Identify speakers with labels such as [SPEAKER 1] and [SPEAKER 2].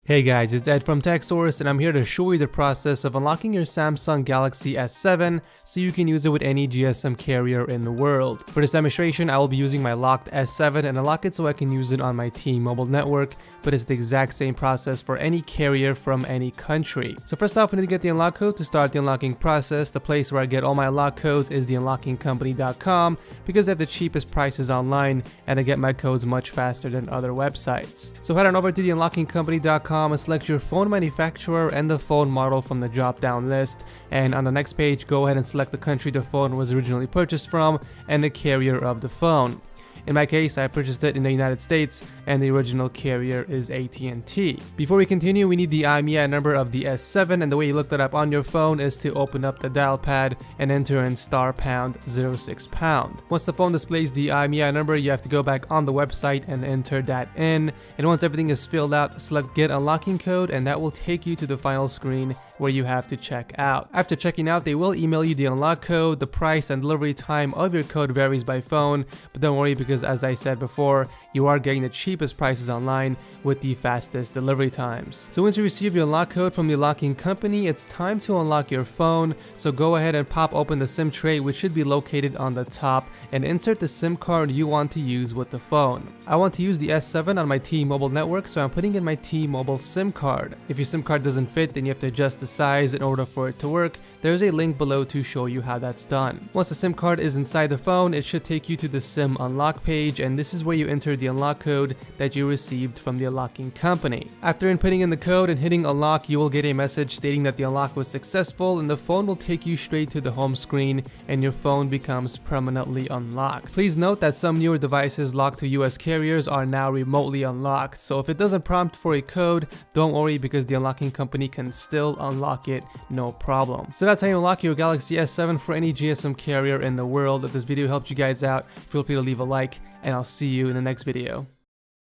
[SPEAKER 1] Hey guys, it's Ed from TechSource and I'm here to show you the process of unlocking your Samsung Galaxy S7 so you can use it with any GSM carrier in the world. For this demonstration, I will be using my locked S7 and unlock it so I can use it on my T-Mobile network, but it's the exact same process for any carrier from any country. So first off, I need to get the unlock code to start the unlocking process. The place where I get all my unlock codes is theunlockingcompany.com because they have the cheapest prices online and I get my codes much faster than other websites. So head on over to theunlockingcompany.com and select your phone manufacturer and the phone model from the drop down list, and on the next page go ahead and select the country the phone was originally purchased from and the carrier of the phone. In my case, I purchased it in the United States and the original carrier is AT&T. Before we continue, we need the IMEI number of the S7, and the way you look that up on your phone is to open up the dial pad and enter in *#06#. Once the phone displays the IMEI number, you have to go back on the website and enter that in. And once everything is filled out, select get unlocking code and that will take you to the final screen where you have to check out. After checking out, they will email you the unlock code. The price and delivery time of your code varies by phone, but don't worry because as I said before, you are getting the cheapest prices online with the fastest delivery times. So once you receive your unlock code from the unlocking company, it's time to unlock your phone. So go ahead and pop open the SIM tray, which should be located on the top, and insert the SIM card you want to use with the phone. I want to use the S7 on my T-Mobile network, so I'm putting in my T-Mobile SIM card. If your SIM card doesn't fit, then you have to adjust the size in order for it to work. There's a link below to show you how that's done. Once the SIM card is inside the phone, it should take you to the SIM unlock page, and this is where you enter the unlock code that you received from the unlocking company. After inputting in the code and hitting unlock, you will get a message stating that the unlock was successful, and the phone will take you straight to the home screen and your phone becomes permanently unlocked. Please note that some newer devices locked to US carriers are now remotely unlocked, so if it doesn't prompt for a code, don't worry because the unlocking company can still unlock it no problem. So that's how you unlock your Galaxy S7 for any GSM carrier in the world. If this video helped you guys out, feel free to leave a like and I'll see you in the next video.